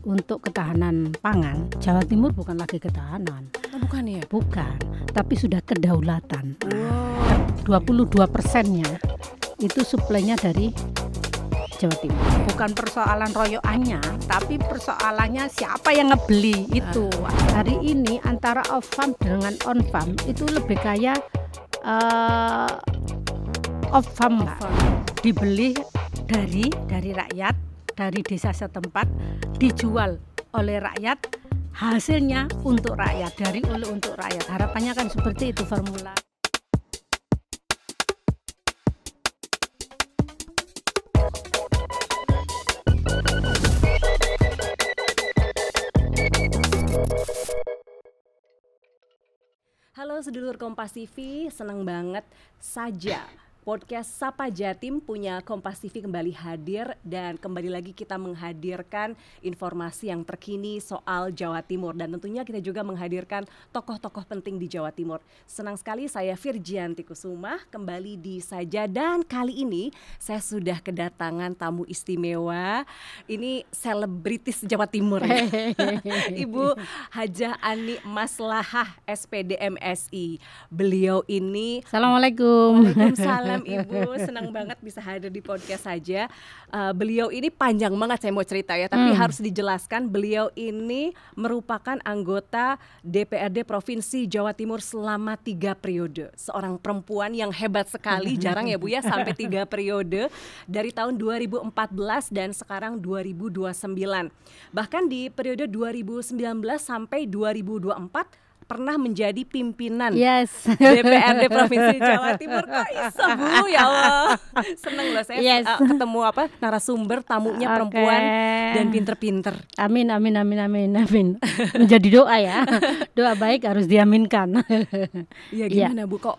untuk ketahanan pangan, Jawa Timur bukan lagi ketahanan. Oh, bukan ya? Bukan, tapi sudah kedaulatan. Wow. 22%-nya itu suplainya dari Jawa Timur. Bukan persoalan royoannya, tapi persoalannya siapa yang ngebeli itu. Hari ini antara off farm dengan on farm itu lebih kaya off farm, dibeli dari rakyat, dari desa setempat, dijual oleh rakyat, hasilnya untuk rakyat, dari oleh untuk rakyat. Harapannya kan seperti itu formula. Halo sedulur Kompas TV, senang banget saja podcast Sapa Jatim punya Kompas TV kembali hadir dan kembali lagi kita menghadirkan informasi yang terkini soal Jawa Timur dan tentunya kita juga menghadirkan tokoh-tokoh penting di Jawa Timur. Senang sekali saya Virgianti Kusuma kembali di Saja dan kali ini saya sudah kedatangan tamu istimewa. Ini selebritis Jawa Timur ya. Ibu Hajah Ani Maslahah SPD MSI. Beliau ini Assalamualaikum. Waalaikumsalam Ibu, senang banget bisa hadir di podcast Saja. Beliau ini panjang banget saya mau cerita ya, tapi harus dijelaskan beliau ini merupakan anggota DPRD Provinsi Jawa Timur selama 3 periode. Seorang perempuan yang hebat sekali, jarang ya Bu ya sampai 3 periode dari tahun 2014 dan sekarang 2029. Bahkan di periode 2019 sampai 2024 pernah menjadi pimpinan DPRD Provinsi Jawa Timur. Kok iso Bu, ya Allah. Seneng loh saya ketemu narasumber tamunya perempuan dan pinter-pinter. Amin. Menjadi doa ya. Doa baik harus diaminkan. Iya gimana Bu, kok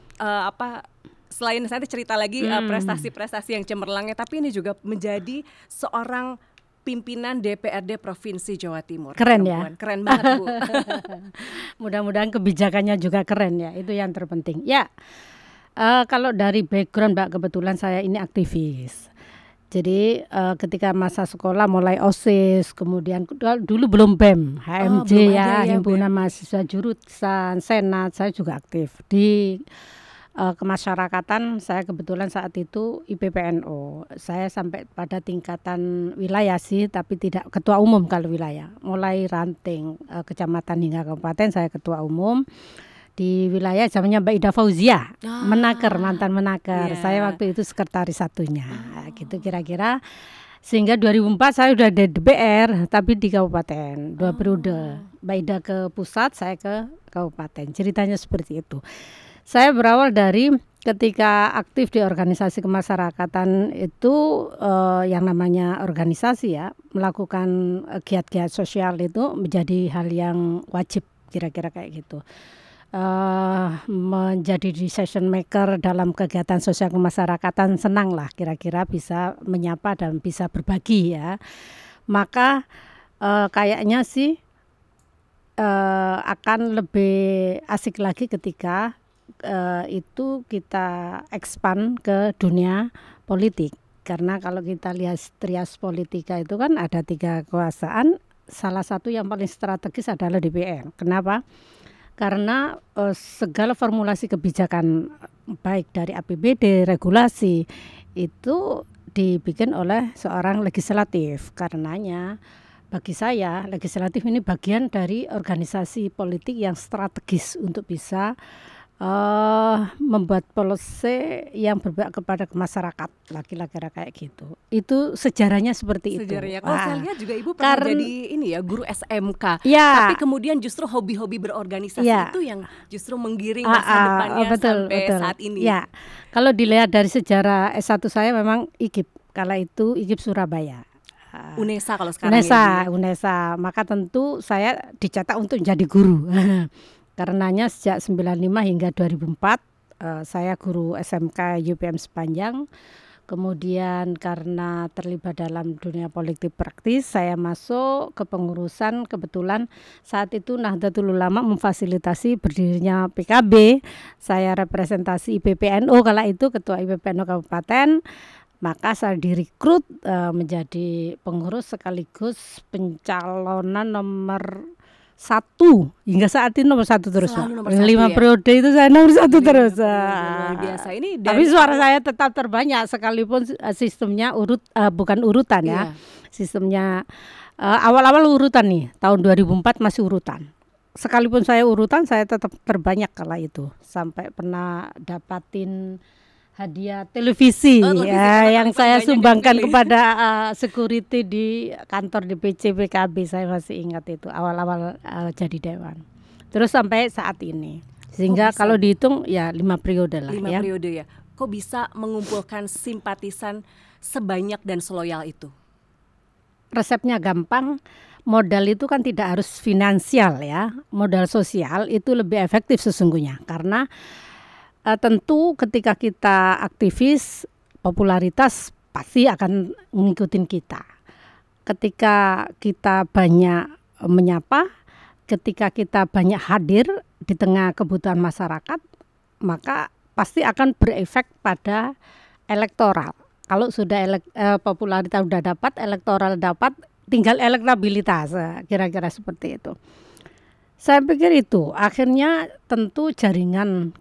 selain saya cerita lagi prestasi-prestasi yang cemerlangnya, tapi ini juga menjadi seorang pimpinan DPRD Provinsi Jawa Timur. Keren ya? Keren banget Bu. Mudah-mudahan kebijakannya juga keren ya, itu yang terpenting. Ya, kalau dari background Mbak, kebetulan saya ini aktivis. Jadi ketika masa sekolah mulai OSIS, kemudian dulu belum BEM, HMJ Himpunan Mahasiswa Jurusan Senat, saya juga aktif di kemasyarakatan. Saya kebetulan saat itu IPPNO. Saya sampai pada tingkatan wilayah sih, tapi tidak ketua umum kalau wilayah. Mulai ranting kecamatan hingga kabupaten saya ketua umum. Di wilayah zamannya Mbak Ida Fauzia, mantan Menaker. Yeah. Saya waktu itu sekretaris satunya. Gitu kira-kira. Sehingga 2004 saya sudah di DPR, tapi di kabupaten. 2 periode. Mbak Ida ke pusat, saya ke kabupaten. Ceritanya seperti itu. Saya berawal dari ketika aktif di organisasi kemasyarakatan itu yang namanya organisasi ya, melakukan giat-giat sosial itu menjadi hal yang wajib, kira-kira kayak gitu. Menjadi decision maker dalam kegiatan sosial kemasyarakatan, senang lah kira-kira bisa menyapa dan bisa berbagi ya. Maka kayaknya sih akan lebih asik lagi ketika itu kita expand ke dunia politik. Karena kalau kita lihat trias politika itu kan ada 3 kekuasaan, salah satu yang paling strategis adalah DPR. Kenapa? Karena segala formulasi kebijakan baik dari APBD, regulasi itu dibikin oleh seorang legislatif. Karenanya bagi saya legislatif ini bagian dari organisasi politik yang strategis untuk bisa membuat policy yang berpihak kepada masyarakat, laki-laki kayak gitu. Itu sejarahnya seperti sejarahnya. itu. Kalau saya lihat juga Ibu pernah jadi ini ya, guru SMK. Ya. Tapi kemudian justru hobi-hobi berorganisasi itu yang justru menggiring masa depannya sampai saat ini. Ya. Kalau dilihat dari sejarah S1 saya memang IKIP. Kala itu IKIP Surabaya. UNESA kalau sekarang UNESA. Maka tentu saya dicetak untuk menjadi guru. Karenanya sejak 95 hingga 2004 saya guru SMK UPM Sepanjang. Kemudian karena terlibat dalam dunia politik praktis, saya masuk ke pengurusan. Kebetulan saat itu Nahdlatul Ulama memfasilitasi berdirinya PKB. Saya representasi IPPNO kala itu, ketua IPPNO Kabupaten. Maka saya direkrut menjadi pengurus sekaligus pencalonan nomor 1 hingga saat ini nomor 1 terus. Selalu nomor 5 1 ya? periode itu saya nomor 1 terus. Luar biasa. Ini Tapi dari suara saya tetap terbanyak sekalipun sistemnya bukan urutan ya. Iya. Sistemnya awal-awal urutan nih, tahun 2004 masih urutan. Sekalipun saya urutan, saya tetap terbanyak kala itu. Sampai pernah dapatin hadiah televisi, televisi ya, karena yang paling saya banyak sumbangkan dipilih. kepada security di kantor DPC PKB. Saya masih ingat itu awal-awal jadi dewan. Terus sampai saat ini. Sehingga bisa? kalau dihitung ya 5 periode lah 5 ya. periode ya. Kok bisa mengumpulkan simpatisan sebanyak dan seloyal itu? Resepnya gampang. Modal itu kan tidak harus finansial ya. Modal sosial itu lebih efektif sesungguhnya. Karena tentu ketika kita aktivis, popularitas pasti akan ngikutin kita. Ketika kita banyak menyapa, ketika kita banyak hadir di tengah kebutuhan masyarakat, maka pasti akan berefek pada elektoral. Kalau sudah popularitas sudah dapat, elektoral dapat, tinggal elektabilitas, kira-kira seperti itu. Saya pikir itu akhirnya tentu jaringan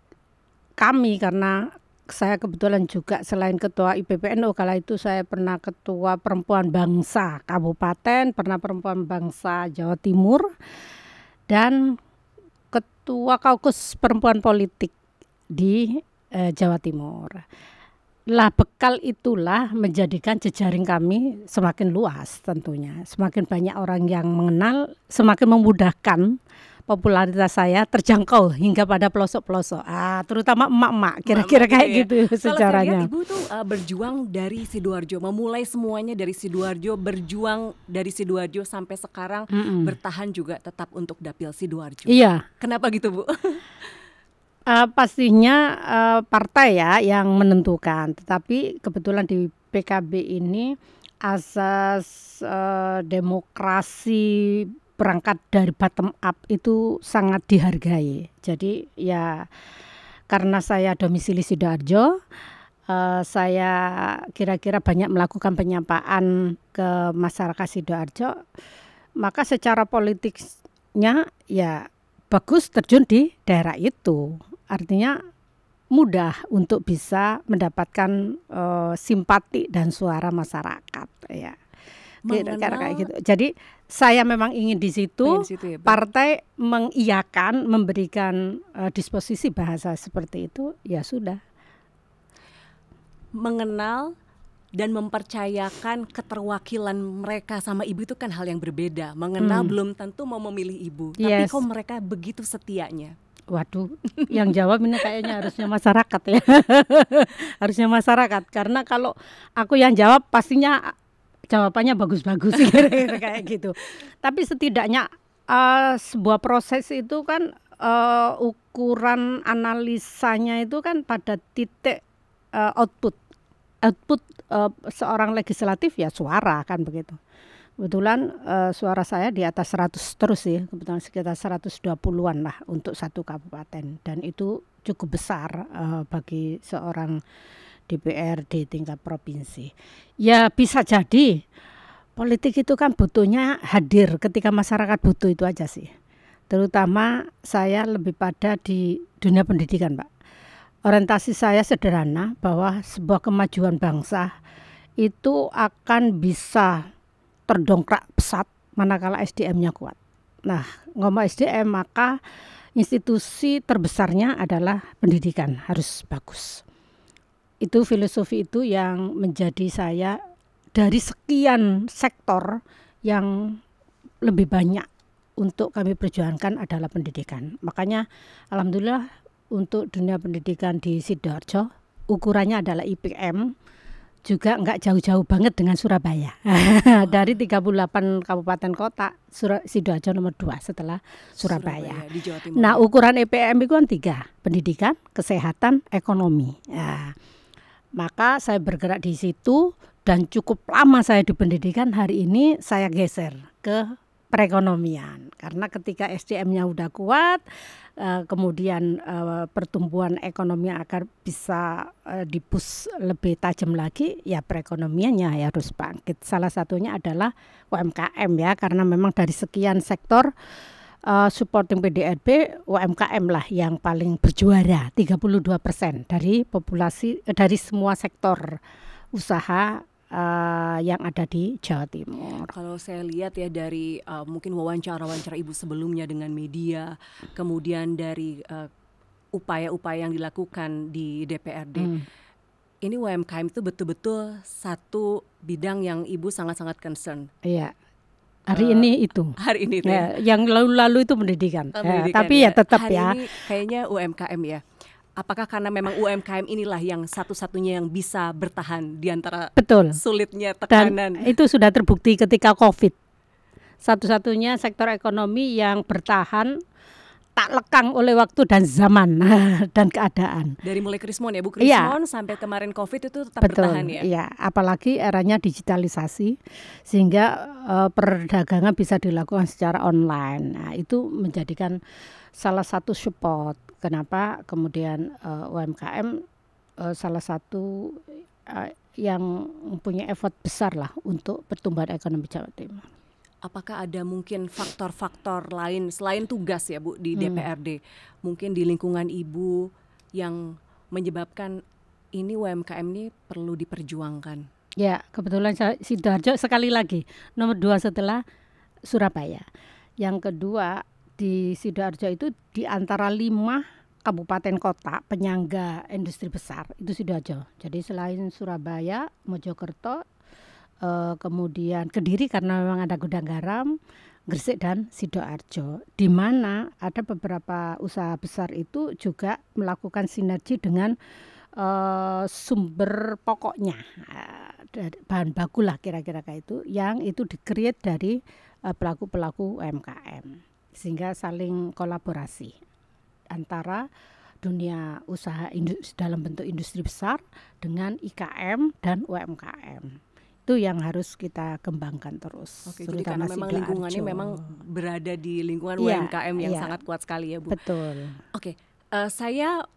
kami, karena saya kebetulan juga selain ketua IPPNU kala itu saya pernah ketua perempuan bangsa kabupaten, pernah perempuan bangsa Jawa Timur, dan ketua kaukus perempuan politik di Jawa Timur. Lah bekal itulah menjadikan jejaring kami semakin luas tentunya. Semakin banyak orang yang mengenal, semakin memudahkan popularitas saya terjangkau hingga pada pelosok-pelosok. Terutama emak-emak, kira-kira kayak ya. gitu Kalau saya sejarahnya. lihat Ibu tuh berjuang dari Sidoarjo, memulai semuanya dari Sidoarjo, berjuang dari Sidoarjo sampai sekarang bertahan juga tetap untuk Dapil Sidoarjo. Iya. Kenapa gitu, Bu? Pastinya partai ya yang menentukan, tetapi kebetulan di PKB ini asas demokrasi berangkat dari bottom up itu sangat dihargai. Jadi ya karena saya domisili Sidoarjo, saya kira-kira banyak melakukan penyapaan ke masyarakat Sidoarjo, maka secara politiknya ya bagus terjun di daerah itu. Artinya mudah untuk bisa mendapatkan simpati dan suara masyarakat ya. Kira-kira kayak gitu. Jadi saya memang ingin di situ, ya, partai mengiyakan, memberikan disposisi bahasa seperti itu, ya sudah. Mengenal dan mempercayakan keterwakilan mereka sama Ibu itu kan hal yang berbeda. Mengenal belum tentu mau memilih Ibu, tapi kok mereka begitu setianya. Waduh, yang jawab ini kayaknya harusnya masyarakat ya. Harusnya masyarakat, karena kalau aku yang jawab pastinya jawabannya bagus-bagus kira-kira kayak gitu. Tapi setidaknya sebuah proses itu kan ukuran analisanya itu kan pada titik output seorang legislatif ya suara kan begitu. Kebetulan suara saya di atas 100 terus sih, kebetulan sekitar 120-an lah untuk satu kabupaten, dan itu cukup besar bagi seorang DPR di tingkat provinsi. Ya bisa jadi politik itu kan butuhnya hadir ketika masyarakat butuh, itu aja sih. Terutama saya lebih pada di dunia pendidikan, Pak. Orientasi saya sederhana bahwa sebuah kemajuan bangsa itu akan bisa terdongkrak pesat manakala SDM-nya kuat. Nah, ngomong SDM maka institusi terbesarnya adalah pendidikan harus bagus. Itu filosofi itu yang menjadi saya dari sekian sektor yang lebih banyak untuk kami perjuangkan adalah pendidikan. Makanya alhamdulillah untuk dunia pendidikan di Sidoarjo ukurannya adalah IPM, juga enggak jauh-jauh banget dengan Surabaya. Dari 38 kabupaten kota, Sidoarjo nomor 2 setelah Surabaya. Di Jawa Timur. Nah, ukuran IPM itu kan 3, pendidikan, kesehatan, ekonomi. Nah, maka saya bergerak di situ dan cukup lama saya di pendidikan. Hari ini saya geser ke perekonomian. Karena ketika SDM-nya udah kuat, kemudian pertumbuhan ekonomi agar bisa di-push lebih tajam lagi, ya perekonomiannya ya harus bangkit. Salah satunya adalah UMKM ya, karena memang dari sekian sektor supporting PDRB, UMKM lah yang paling berjuara, 32% dari populasi, dari semua sektor usaha yang ada di Jawa Timur. Kalau saya lihat ya dari mungkin wawancara Ibu sebelumnya dengan media, kemudian dari upaya-upaya yang dilakukan di DPRD, ini UMKM itu betul-betul satu bidang yang Ibu sangat-sangat concern. Iya. Hari ini itu. Hari ini itu ya. Yang lalu-lalu itu pendidikan. Tapi ya tetap hari ya. Ini kayaknya UMKM ya. Apakah karena memang UMKM inilah yang satu-satunya yang bisa bertahan di antara Betul. sulitnya tekanan? Dan itu sudah terbukti ketika COVID. Satu-satunya sektor ekonomi yang bertahan tak lekang oleh waktu dan zaman dan keadaan. Dari mulai Krismon ya Bu, Krismon sampai kemarin COVID itu tetap bertahan ya? Iya, apalagi eranya digitalisasi sehingga perdagangan bisa dilakukan secara online. Nah, itu menjadikan salah satu support. Kenapa kemudian UMKM salah satu yang mempunyai effort besar lah untuk pertumbuhan ekonomi Jawa Timur. Apakah ada mungkin faktor-faktor lain selain tugas ya Bu di DPRD, mungkin di lingkungan Ibu yang menyebabkan ini UMKM ini perlu diperjuangkan? Ya, kebetulan Sidoarjo sekali lagi nomor 2 setelah Surabaya. Yang kedua di Sidoarjo itu di antara 5 kabupaten kota penyangga industri besar itu Sidoarjo. Jadi selain Surabaya, Mojokerto, kemudian Kediri karena memang ada gudang garam, Gresik dan Sidoarjo, di mana ada beberapa usaha besar itu juga melakukan sinergi dengan sumber pokoknya, bahan baku lah kira-kira kayak itu, yang itu di-create dari pelaku-pelaku UMKM, sehingga saling kolaborasi antara dunia usaha dalam bentuk industri besar dengan IKM dan UMKM. Itu yang harus kita kembangkan terus. Oke, jadi karena memang lingkungannya memang berada di lingkungan UMKM yang sangat kuat sekali ya Bu. Betul. Oke, saya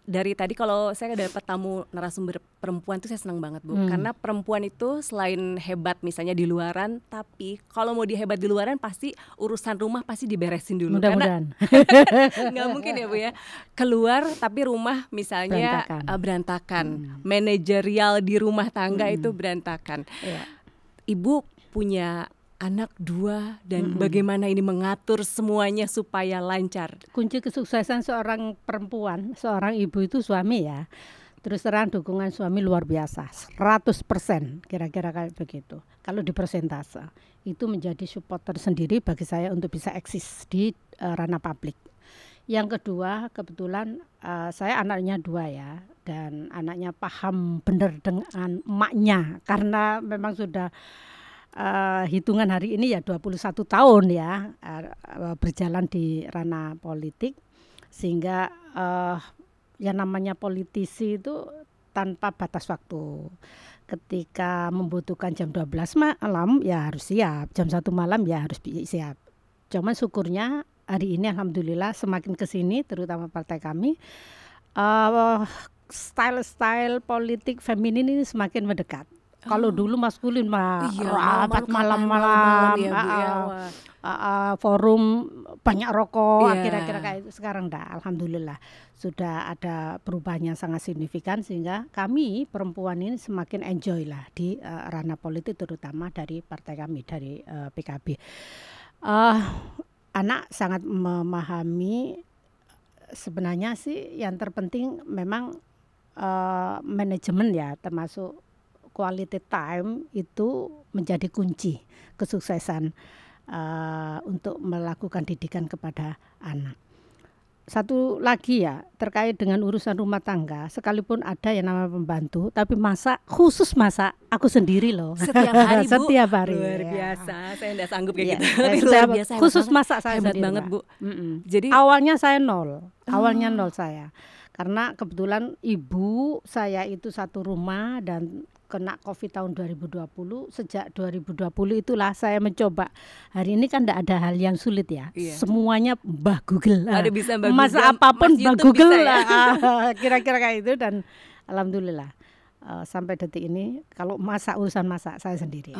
dari tadi kalau saya dapat tamu narasumber perempuan itu saya senang banget Bu, karena perempuan itu selain hebat misalnya di luaran, tapi kalau mau dihebat di luaran pasti urusan rumah pasti diberesin dulu. Mudah-mudahan. Nggak mungkin ya Bu ya, keluar tapi rumah misalnya berantakan. Manajerial di rumah tangga itu berantakan. Ibu punya anak 2 dan bagaimana ini mengatur semuanya supaya lancar. Kunci kesuksesan seorang perempuan, seorang ibu itu suami ya. Terus terang dukungan suami luar biasa, 100% kira-kira kayak begitu. Kalau di persentase itu menjadi support tersendiri bagi saya untuk bisa eksis di ranah publik. Yang kedua, kebetulan saya anaknya 2 ya, dan anaknya paham benar dengan emaknya karena memang sudah hitungan hari ini ya 21 tahun ya berjalan di ranah politik, sehingga yang namanya politisi itu tanpa batas waktu. Ketika membutuhkan jam 12 malam ya harus siap, jam 1 malam ya harus siap. Cuman syukurnya hari ini alhamdulillah semakin kesini terutama partai kami style politik feminin ini semakin mendekat. Kalau dulu maskulin rapat malam-malam ya, forum banyak rokok, kira-kira kayak itu. Sekarang alhamdulillah sudah ada perubahan yang sangat signifikan, sehingga kami perempuan ini semakin enjoy lah di ranah politik, terutama dari partai kami, dari PKB. Anak sangat memahami, sebenarnya sih yang terpenting memang manajemen ya, termasuk quality time itu menjadi kunci kesuksesan untuk melakukan didikan kepada anak. Satu lagi ya, terkait dengan urusan rumah tangga, sekalipun ada yang namanya pembantu, tapi khusus masak aku sendiri loh. Setiap hari Bu? Setiap hari. Luar biasa, saya enggak sanggup kayak gitu. Tapi luar biasa. Khusus masak saya hebat sendiri banget Bu. Jadi awalnya saya nol saya. Karena kebetulan ibu saya itu satu rumah dan kena COVID tahun 2020, sejak 2020 itulah saya mencoba. Hari ini kan tidak ada hal yang sulit ya. Iya. Semuanya Mbah Google. Ada bisa Mbah Masa Google, apapun Mas Mbah YouTube Google bisa ya? lah. Kira-kira kayak itu, dan alhamdulillah sampai detik ini kalau urusan masak saya sendiri.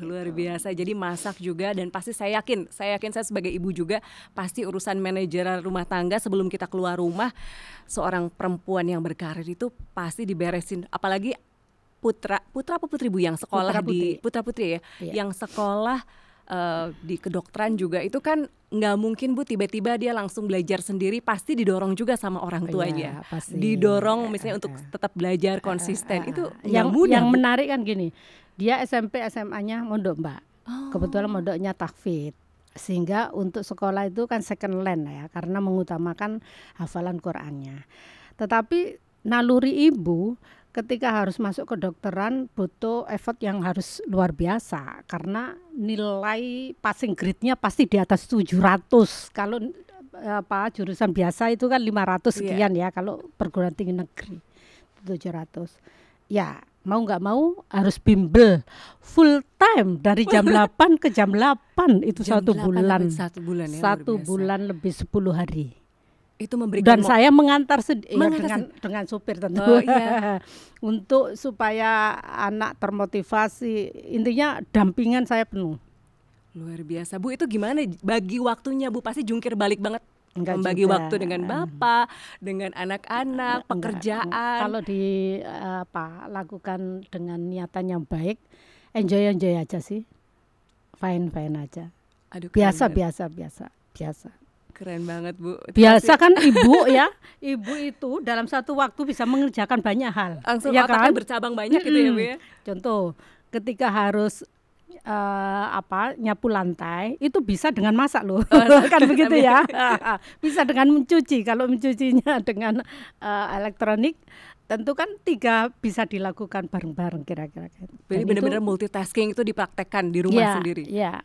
Luar biasa. Jadi masak juga, dan pasti saya yakin saya sebagai ibu juga pasti urusan manajer rumah tangga sebelum kita keluar rumah, seorang perempuan yang berkarir itu pasti diberesin. Apalagi putra apa putri Bu yang sekolah putra putri ya, Iya. yang sekolah di kedokteran juga, itu kan nggak mungkin Bu tiba-tiba dia langsung belajar sendiri, pasti didorong juga sama orang tuanya. Iya, pasti. Didorong misalnya untuk tetap belajar konsisten. Itu nggak yang mudah, Bu. menarik kan gini, dia SMP SMA-nya mondok Mbak, kebetulan mondoknya tahfidz, sehingga untuk sekolah itu kan second land ya, karena mengutamakan hafalan Qurannya. Tetapi naluri ibu ketika harus masuk kedokteran butuh effort yang harus luar biasa, karena nilai passing grade-nya pasti di atas 700. Kalau jurusan biasa itu kan 500 sekian ya, kalau perguruan tinggi negeri 700. Ya, mau nggak mau harus bimbel full time dari jam 8 ke jam 8 itu Jam 1 8 bulan. sampai 1 bulan ya, Satu luar biasa. bulan lebih 10 hari. Itu memberikan Dan saya mengantar Mengantar dengan supir tentu. Oh, iya. Untuk supaya anak termotivasi, intinya dampingan saya penuh. luar biasa. Bu, itu gimana bagi waktunya Bu? Pasti jungkir balik banget. Enggak Membagi juga. waktu dengan bapak, dengan anak-anak, pekerjaan. Kalau lakukan dengan niatan yang baik, enjoy aja sih, fine aja. Aduh, keren Biasa. banget. Keren banget Bu. Itu Biasa pasti kan ibu ya, ibu itu dalam satu waktu bisa mengerjakan banyak hal. langsung ya otaknya kan? bercabang banyak gitu ya Bu ya. Contoh, ketika harus nyapu lantai itu bisa dengan masak loh. Kan begitu ya. Bisa dengan mencuci. Kalau mencucinya dengan elektronik, tentu kan 3 bisa dilakukan bareng-bareng kira-kira. Jadi benar-benar multitasking itu dipraktekkan di rumah sendiri. Iya.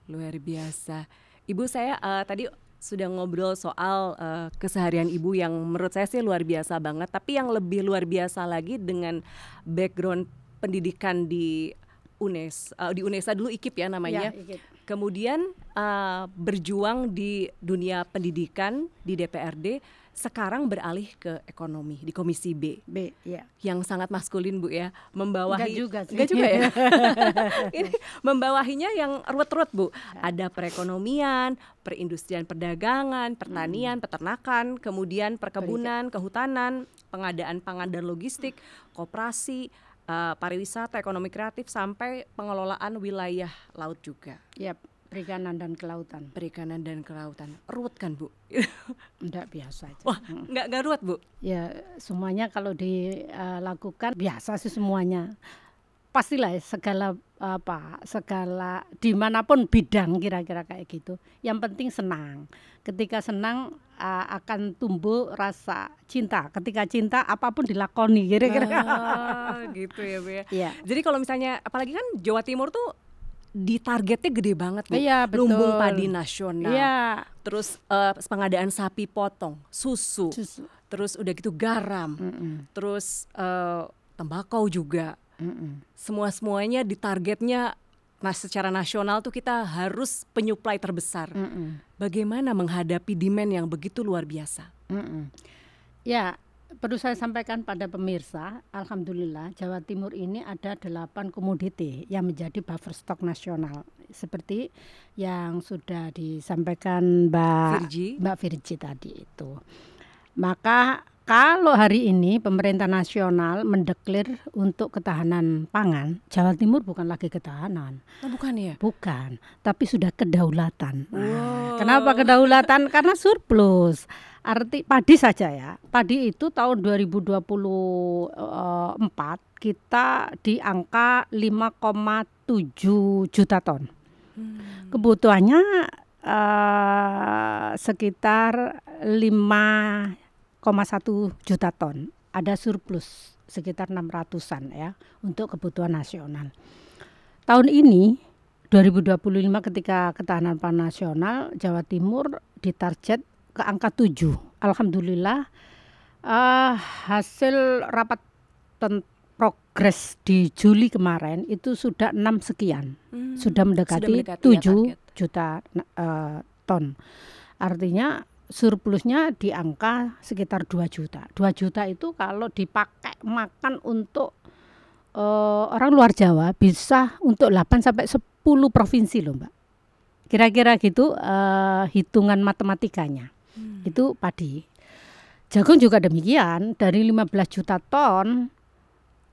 Luar biasa. Ibu, saya tadi sudah ngobrol soal keseharian ibu yang menurut saya sih luar biasa banget. Tapi yang lebih luar biasa lagi dengan background pendidikan di UNESA dulu, IKIP ya namanya. Ya, IKIP. Kemudian berjuang di dunia pendidikan di DPRD, sekarang beralih ke ekonomi di Komisi B. Ya. Yang sangat maskulin Bu ya, membawahi. Enggak juga ya. Ini membawahinya yang ruwet-ruwet Bu. Ada perekonomian, perindustrian perdagangan, pertanian, peternakan, kemudian perkebunan, kehutanan, pengadaan pangan dan logistik, koperasi, pariwisata, ekonomi kreatif, sampai pengelolaan wilayah laut juga. Ya, perikanan dan kelautan. Ruwet kan Bu? Enggak, biasa aja. Wah, enggak ruwet Bu? Ya, semuanya kalau dilakukan biasa sih semuanya. Pastilah segala dimanapun bidang kira-kira kayak gitu. Yang penting senang. Ketika senang akan tumbuh rasa cinta. Ketika cinta apapun dilakoni kira-kira. Gitu ya Bu ya. Iya. Jadi kalau misalnya apalagi kan Jawa Timur tuh di targetnya gede banget Bu. Iya, betul. Lumbung padi nasional. Iya. Terus pengadaan sapi potong, susu. Terus udah gitu garam. Terus tembakau juga. Semuanya di targetnya secara nasional tuh kita harus penyuplai terbesar. Bagaimana menghadapi demand yang begitu luar biasa? Ya, perlu saya sampaikan pada pemirsa, alhamdulillah Jawa Timur ini ada 8 komoditi yang menjadi buffer stok nasional, seperti yang sudah disampaikan Mbak Virgi tadi itu. Maka kalau hari ini pemerintah nasional mendeklir untuk ketahanan pangan, Jawa Timur bukan lagi ketahanan. Oh, bukan ya? Bukan, tapi sudah kedaulatan. Nah, kenapa kedaulatan? Karena surplus. Arti padi saja ya. Padi itu tahun 2024 kita di angka 5,7 juta ton. Kebutuhannya sekitar 5,1 juta ton. Ada surplus sekitar 600-an ya untuk kebutuhan nasional. Tahun ini 2025 ketika ketahanan pangan nasional, Jawa Timur ditarget ke angka 7. Alhamdulillah hasil rapat progres di Juli kemarin itu sudah 6 sekian, sudah mendekati ya 7 target. juta ton. Artinya surplusnya di angka sekitar 2 juta. 2 juta itu kalau dipakai makan untuk orang luar Jawa bisa untuk 8 sampai 10 provinsi loh Mbak. Kira-kira gitu hitungan matematikanya. Itu padi. Jagung juga demikian, dari 15 juta ton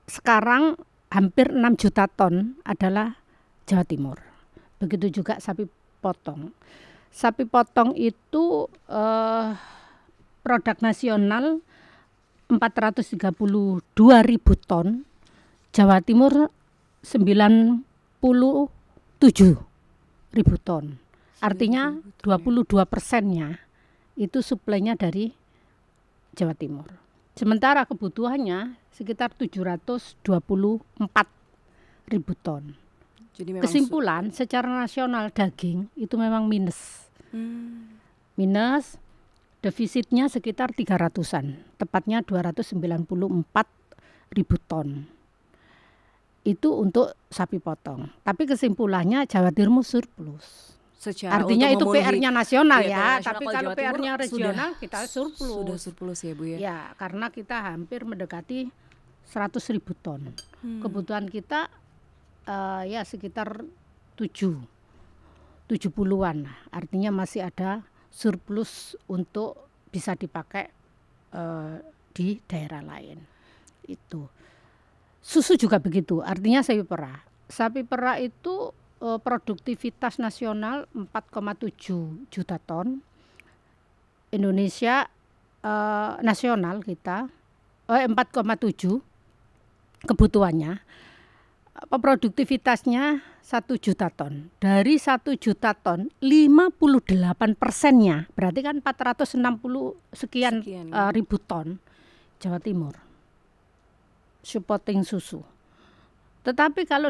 sekarang hampir 6 juta ton adalah Jawa Timur. Begitu juga sapi potong. Sapi potong itu produk nasional 432.000 ton, Jawa Timur 97.000 ton. Artinya 22%-nya itu suplainya dari Jawa Timur. Sementara kebutuhannya sekitar 724.000 ton. Jadi memang Kesimpulan secara nasional daging itu memang minus. Minus, defisitnya sekitar 300-an, tepatnya 294.000 ton. Itu untuk sapi potong. Tapi kesimpulannya Jawa Timur surplus. Artinya itu PR-nya nasional ya, tapi kalau PR-nya regional kita surplus. Sudah surplus ya Bu ya. Ya, karena kita hampir mendekati 100.000 ton. Kebutuhan kita ya sekitar 70-an. Artinya masih ada surplus untuk bisa dipakai di daerah lain. Itu. Susu juga begitu. Artinya sapi perah. Sapi perah itu produktivitas nasional 4,7 juta ton. Indonesia nasional kita 4,7 kebutuhannya. Produktivitasnya 1 juta ton. Dari 1 juta ton 58%-nya berarti kan 460 sekian ribu ton Jawa Timur supporting susu. Tetapi kalau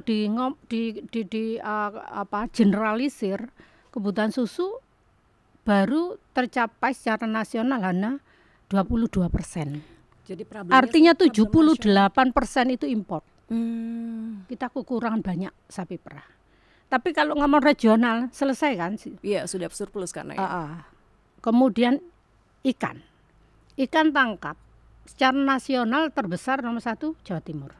generalisir kebutuhan susu baru tercapai secara nasional hanya 22%. Jadi artinya 78% itu impor. Kita kekurangan banyak sapi perah. Tapi kalau ngomong regional selesai kan? Iya, sudah surplus karena ya. Kemudian ikan tangkap secara nasional terbesar nomor 1 Jawa Timur.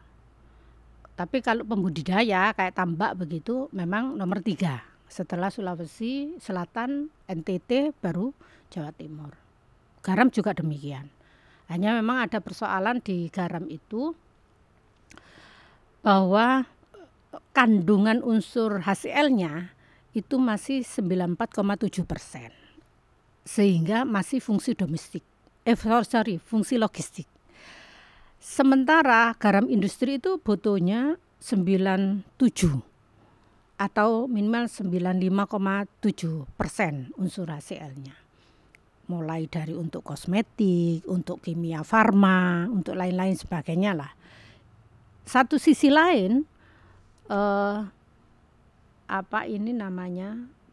Tapi kalau pembudidaya kayak tambak begitu memang nomor 3. Setelah Sulawesi Selatan, NTT baru Jawa Timur. Garam juga demikian. Hanya memang ada persoalan di garam itu bahwa kandungan unsur HCl-nya itu masih 94,7%. Sehingga masih fungsi domestik. Fungsi logistik. Sementara garam industri itu butuhnya 97 atau minimal 95,7% unsur HCl-nya. Mulai dari untuk kosmetik, untuk kimia farma, untuk lain-lain sebagainya lah. Satu sisi lain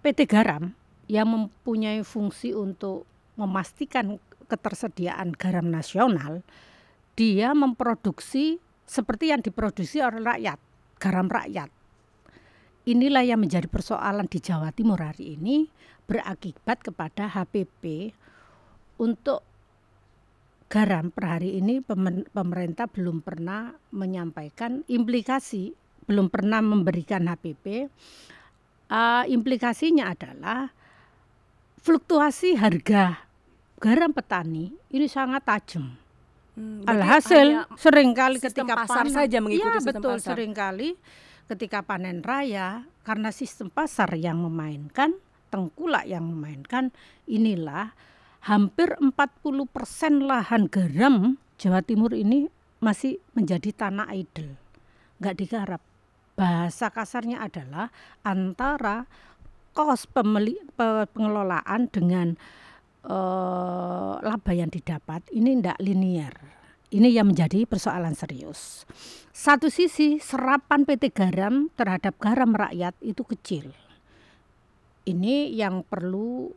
PT Garam yang mempunyai fungsi untuk memastikan ketersediaan garam nasional, dia memproduksi seperti yang diproduksi oleh rakyat, garam rakyat. Inilah yang menjadi persoalan di Jawa Timur hari ini, berakibat kepada HPP untuk garam per hari ini pemerintah belum pernah menyampaikan implikasi, belum pernah memberikan HPP. Implikasinya adalah fluktuasi harga garam petani ini sangat tajam. Alhasil seringkali ketika pasar panen saja mengikuti sistem betul, pasar. seringkali ketika panen raya karena sistem pasar yang memainkan, tengkulak yang memainkan, inilah hampir 40% lahan garam Jawa Timur ini masih menjadi tanah idle, nggak digarap. Bahasa kasarnya adalah antara kos pengelolaan dengan laba yang didapat ini tidak linear. Ini yang menjadi persoalan serius. Satu sisi serapan PT Garam terhadap garam rakyat itu kecil. Ini yang perlu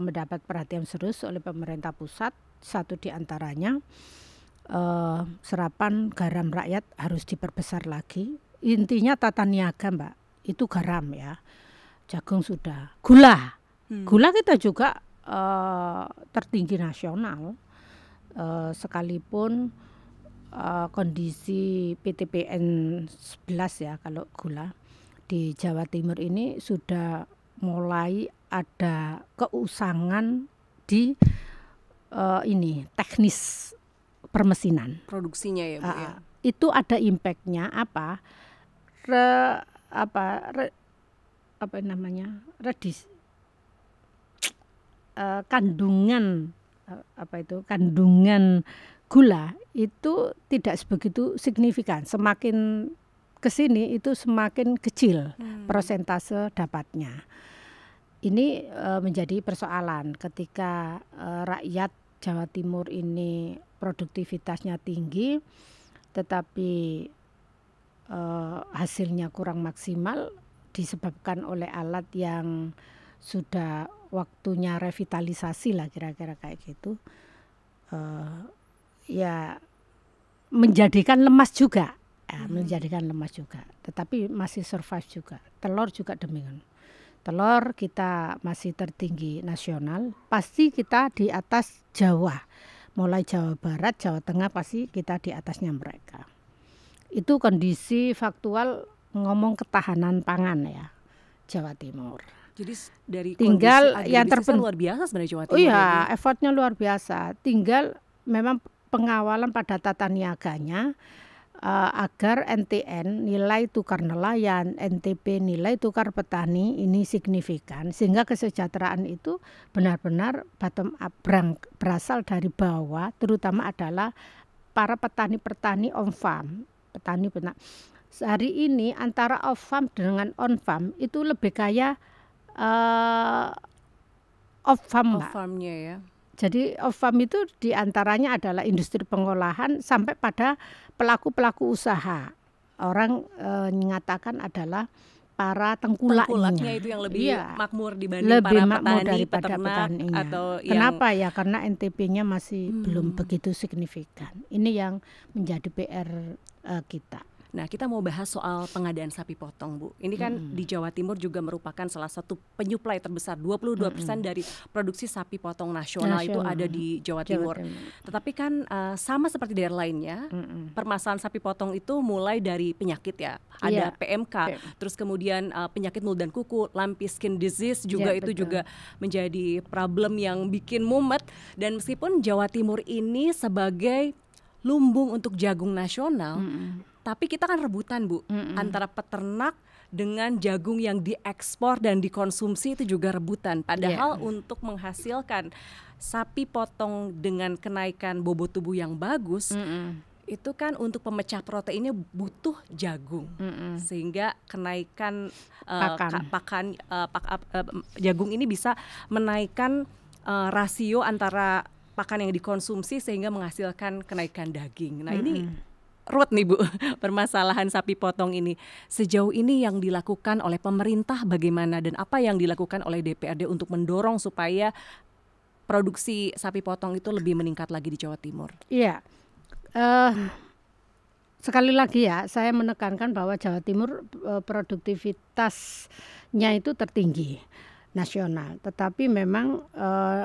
mendapat perhatian serius oleh pemerintah pusat. Satu di antaranya serapan garam rakyat harus diperbesar lagi. Intinya tata niaga Mbak, itu garam ya. Jagung sudah. Gula. Gula kita juga tertinggi nasional. Sekalipun kondisi PTPN 11 ya kalau gula di Jawa Timur ini sudah mulai ada keusangan di ini teknis permesinan produksinya ya Bu ya. Itu ada impactnya apa? Kandungan kandungan gula itu tidak sebegitu signifikan. Semakin kesini itu semakin kecil persentase dapatnya. Ini menjadi persoalan ketika rakyat Jawa Timur ini produktivitasnya tinggi, tetapi hasilnya kurang maksimal disebabkan oleh alat yang sudah waktunya revitalisasi lah kira-kira kayak gitu. Ya menjadikan lemas juga, tetapi masih survive juga. Telur juga demikian. Telur kita masih tertinggi nasional, pasti kita di atas Jawa. Mulai Jawa Barat, Jawa Tengah pasti kita di atasnya mereka. Itu kondisi faktual ngomong ketahanan pangan ya Jawa Timur. Jadi dari tinggal ya luar biasa sebenarnya Jawa Timur. Iya, effortnya luar biasa. Tinggal memang pengawalan pada tata niaganya agar NTN nilai tukar nelayan, NTP nilai tukar petani ini signifikan sehingga kesejahteraan itu benar-benar bottom up berasal dari bawah, terutama adalah para petani-petani on farm, Hari ini antara off farm dengan on farm itu lebih kaya off farm, Mbak. Off farmnya ya. Jadi off farm itu diantaranya adalah industri pengolahan sampai pada pelaku-pelaku usaha. Orang mengatakan adalah para tengkulaknya itu yang lebih makmur dibanding para petani, peternak atau Kenapa ya? Karena NTP-nya masih belum begitu signifikan. Ini yang menjadi PR kita. Nah, kita mau bahas soal pengadaan sapi potong, Bu. Ini kan di Jawa Timur juga merupakan salah satu penyuplai terbesar. 22% dari produksi sapi potong nasional itu ada di Jawa Timur. Tetapi kan sama seperti daerah lainnya, permasalahan sapi potong itu mulai dari penyakit ya. Ada PMK, terus kemudian penyakit mulut dan kuku, lumpy skin disease juga itu juga menjadi problem yang bikin mumet. Dan meskipun Jawa Timur ini sebagai lumbung untuk jagung nasional, tapi kita kan rebutan, Bu, antara peternak dengan jagung yang diekspor dan dikonsumsi itu juga rebutan. Padahal untuk menghasilkan sapi potong dengan kenaikan bobot tubuh yang bagus, itu kan untuk pemecah proteinnya butuh jagung, sehingga kenaikan jagung ini bisa menaikkan rasio antara pakan yang dikonsumsi sehingga menghasilkan kenaikan daging. Nah ini ruwet nih Bu, permasalahan sapi potong ini. Sejauh ini yang dilakukan oleh pemerintah bagaimana dan apa yang dilakukan oleh DPRD untuk mendorong supaya produksi sapi potong itu lebih meningkat lagi di Jawa Timur? Iya, sekali lagi ya saya menekankan bahwa Jawa Timur produktivitasnya itu tertinggi nasional. Tetapi memang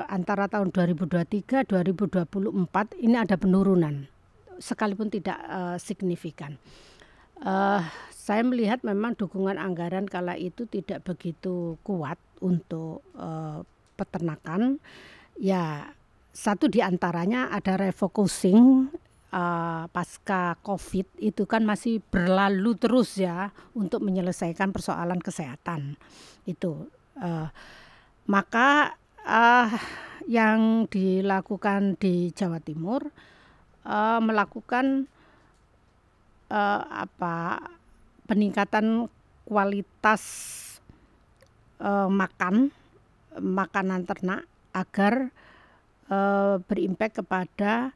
antara tahun 2023-2024 ini ada penurunan. Sekalipun tidak signifikan. Saya melihat memang dukungan anggaran kala itu tidak begitu kuat untuk peternakan. Ya, satu diantaranya ada refocusing pasca COVID itu kan masih berlalu terus ya untuk menyelesaikan persoalan kesehatan itu. Maka yang dilakukan di Jawa Timur melakukan peningkatan kualitas makanan ternak agar berimpak kepada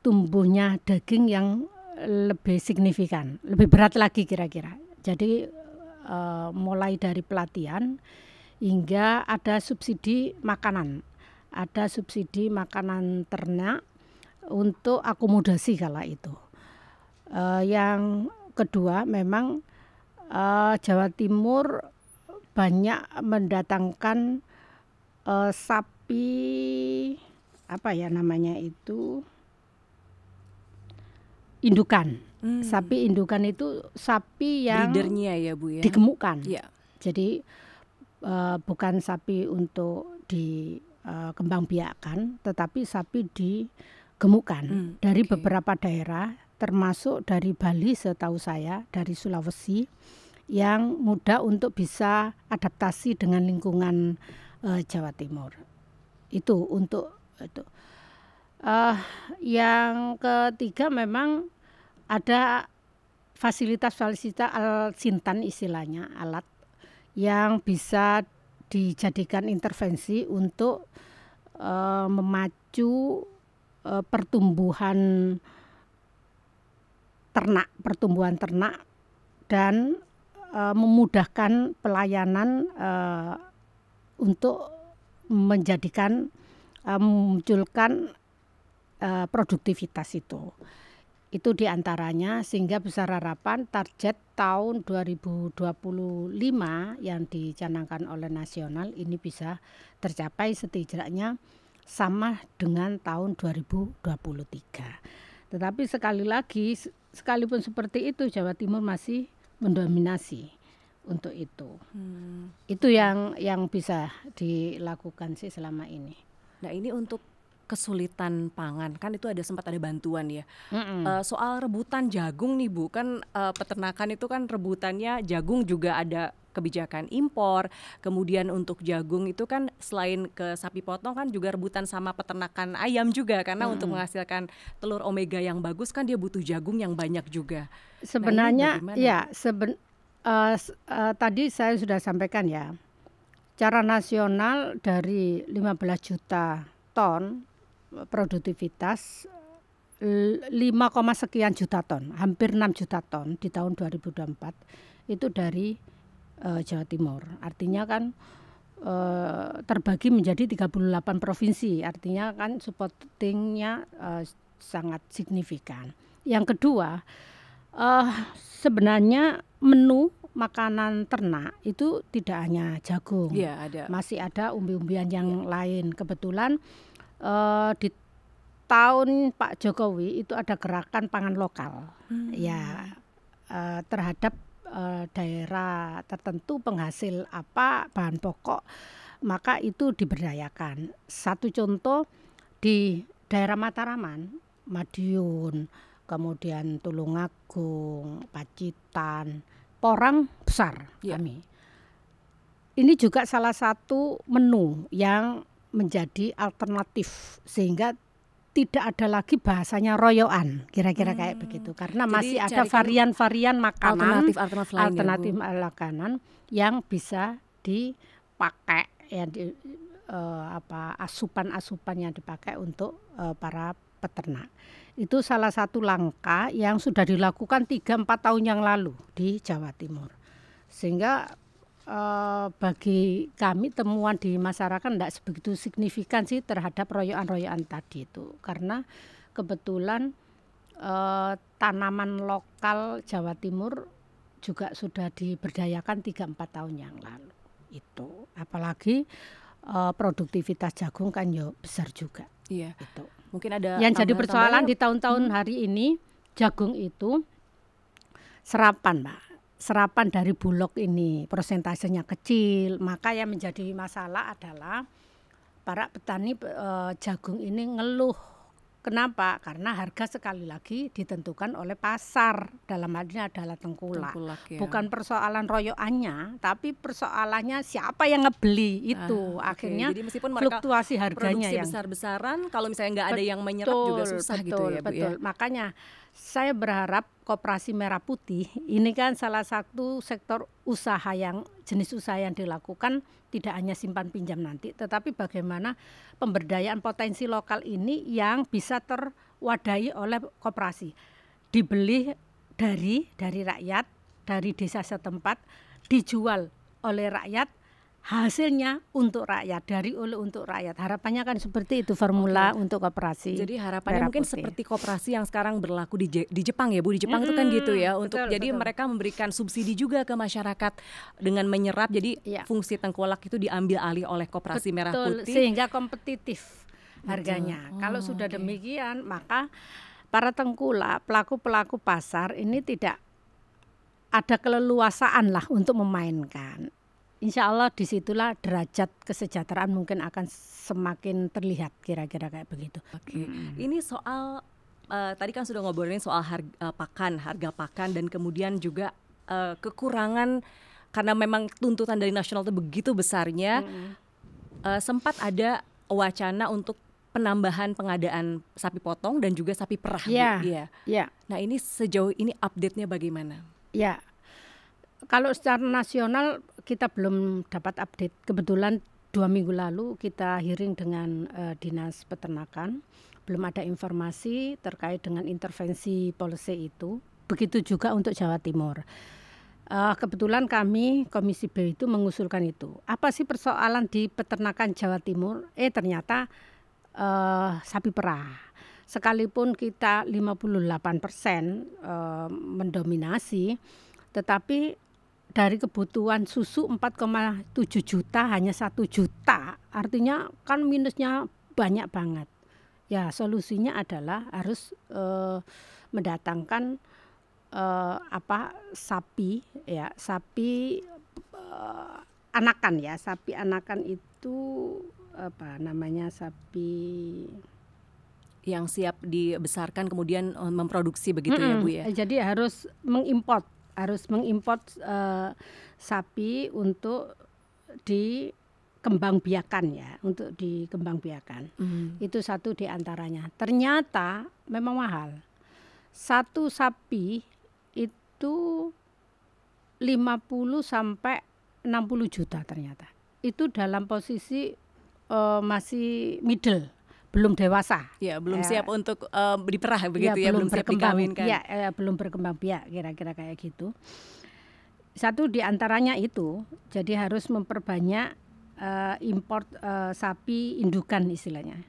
tumbuhnya daging yang lebih signifikan, lebih berat lagi kira-kira. Jadi mulai dari pelatihan hingga ada subsidi makanan ternak untuk akomodasi kala itu. Yang kedua memang Jawa Timur banyak mendatangkan sapi apa ya namanya itu indukan. Sapi indukan itu sapi yang breedernya ya Bu ya. digemukkan. Ya. Jadi bukan sapi untuk dikembangbiakkan, tetapi sapi digemukkan dari beberapa daerah, termasuk dari Bali setahu saya, dari Sulawesi, yang mudah untuk bisa adaptasi dengan lingkungan Jawa Timur. Itu untuk itu. Yang ketiga memang ada fasilitas-fasilitas al-sintan istilahnya, alat yang bisa dijadikan intervensi untuk memacu pertumbuhan ternak dan memudahkan pelayanan untuk memunculkan produktivitas itu diantaranya, sehingga besar harapan target tahun 2025 yang dicanangkan oleh nasional ini bisa tercapai setidaknya sama dengan tahun 2023. Tetapi sekali lagi, sekalipun seperti itu, Jawa Timur masih mendominasi untuk itu. Itu yang bisa dilakukan sih selama ini. Nah ini untuk kesulitan pangan, kan itu sempat ada bantuan ya. Soal rebutan jagung nih Bu, kan peternakan itu kan rebutannya jagung juga ada kebijakan impor. Kemudian untuk jagung itu kan selain ke sapi potong kan juga rebutan sama peternakan ayam juga, karena untuk menghasilkan telur omega yang bagus kan dia butuh jagung yang banyak juga. Sebenarnya ya tadi saya sudah sampaikan ya, secara nasional dari 15 juta ton produktivitas 5, sekian juta ton, hampir 6 juta ton di tahun 2024 itu dari Jawa Timur. Artinya kan terbagi menjadi 38 provinsi, artinya kan supportingnya sangat signifikan. Yang kedua, sebenarnya menu makanan ternak itu tidak hanya jagung, ya, ada. Masih ada umbi-umbian yang lain. Kebetulan di tahun Pak Jokowi itu ada gerakan pangan lokal, ya terhadap daerah tertentu penghasil bahan pokok, maka itu diberdayakan. Satu contoh di daerah Mataraman, Madiun, kemudian Tulungagung, Pacitan, Porang besar kami. Ini juga salah satu menu yang menjadi alternatif, sehingga tidak ada lagi bahasanya royoan, kira-kira kayak begitu, karena masih ada varian-varian makanan alternatif makanan yang bisa dipakai ya, asupan-asupan yang dipakai untuk para peternak. Itu salah satu langkah yang sudah dilakukan 3-4 tahun yang lalu di Jawa Timur, sehingga bagi kami temuan di masyarakat tidak sebegitu signifikan sih terhadap royoan-royoan tadi itu, karena kebetulan tanaman lokal Jawa Timur juga sudah diberdayakan 3-4 tahun yang lalu itu. Apalagi produktivitas jagung kan ya besar juga. Iya. Itu. Mungkin ada yang jadi persoalan di tahun-tahun hari ini, jagung itu serapan, Mbak. Serapan dari bulog ini persentasenya kecil, maka yang menjadi masalah adalah para petani jagung ini ngeluh. Kenapa? Karena harga sekali lagi ditentukan oleh pasar, dalam hal ini adalah tengkulak ya. Bukan persoalan royoannya, tapi persoalannya siapa yang ngebeli itu. Akhirnya jadi meskipun mereka fluktuasi harganya yang besar-besaran, kalau misalnya nggak ada yang menyerap juga susah gitu ya Bu. Betul. Makanya saya berharap Koperasi Merah Putih ini kan salah satu sektor usaha yang jenis usaha yang dilakukan tidak hanya simpan pinjam nanti, tetapi bagaimana pemberdayaan potensi lokal ini yang bisa terwadahi oleh koperasi, dibeli dari rakyat, dari desa setempat, dijual oleh rakyat hasilnya untuk rakyat, dari oleh untuk rakyat. Harapannya kan seperti itu formula untuk koperasi. Jadi harapannya merah mungkin putih. seperti koperasi yang sekarang berlaku di Jepang ya Bu. Di Jepang itu kan gitu ya. Untuk jadi mereka memberikan subsidi juga ke masyarakat dengan menyerap. Jadi fungsi tengkolak itu diambil alih oleh koperasi merah putih sehingga kompetitif harganya. Kalau sudah demikian, maka para tengkulak, pelaku-pelaku pasar ini tidak ada keleluasaan lah untuk memainkan. Insya Allah disitulah derajat kesejahteraan mungkin akan semakin terlihat, kira-kira kayak begitu. Ini soal tadi kan sudah ngobrolin soal harga pakan dan kemudian juga kekurangan karena memang tuntutan dari nasional itu begitu besarnya. Sempat ada wacana untuk penambahan pengadaan sapi potong dan juga sapi perah. Nah ini sejauh ini update-nya bagaimana? Ya, kalau secara nasional kita belum dapat update. Kebetulan 2 minggu lalu kita hearing dengan Dinas Peternakan. Belum ada informasi terkait dengan intervensi policy itu. Begitu juga untuk Jawa Timur. Kebetulan kami Komisi B itu mengusulkan itu. Apa sih persoalan di peternakan Jawa Timur? Ternyata sapi perah. Sekalipun kita 58% mendominasi, tetapi dari kebutuhan susu 4,7 juta hanya 1 juta, artinya kan minusnya banyak banget. Ya solusinya analah harus mendatangkan sapi anakan ya, sapi anakan itu sapi yang siap dibesarkan kemudian memproduksi begitu ya Bu ya. Jadi harus mengimport sapi untuk dikembangbiakan ya, untuk dikembangbiakan. Itu satu di antaranya. Ternyata memang mahal. Satu sapi itu 50 sampai 60 juta ternyata. Itu dalam posisi masih middle, belum dewasa. Ya, belum siap untuk diperah begitu ya, belum siap dikawinkan. Ya, belum berkembang biak, kira-kira kayak gitu. Satu di antaranya itu, jadi harus memperbanyak import sapi indukan istilahnya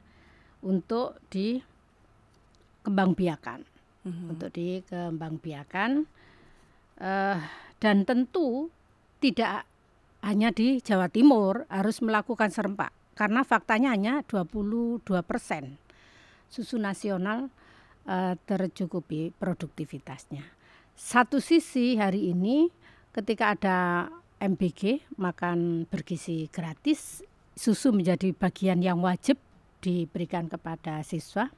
untuk dikembangbiakan, dan tentu tidak hanya di Jawa Timur harus melakukan serempak. Karena faktanya hanya 22% susu nasional tercukupi produktivitasnya. Satu sisi hari ini ketika ada MBG, makan bergizi gratis, susu menjadi bagian yang wajib diberikan kepada siswa,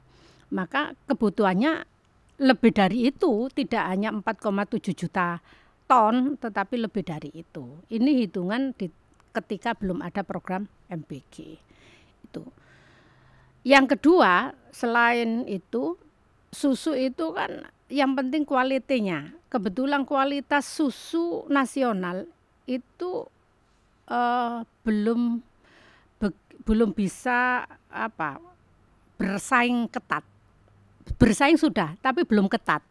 maka kebutuhannya lebih dari itu, tidak hanya 4,7 juta ton, tetapi lebih dari itu. Ini hitungan ketika belum ada program MBG itu. Yang kedua, selain itu, susu itu kan yang penting kualitinya. Kebetulan kualitas susu nasional itu belum bisa bersaing ketat. Bersaing sudah, tapi belum ketat.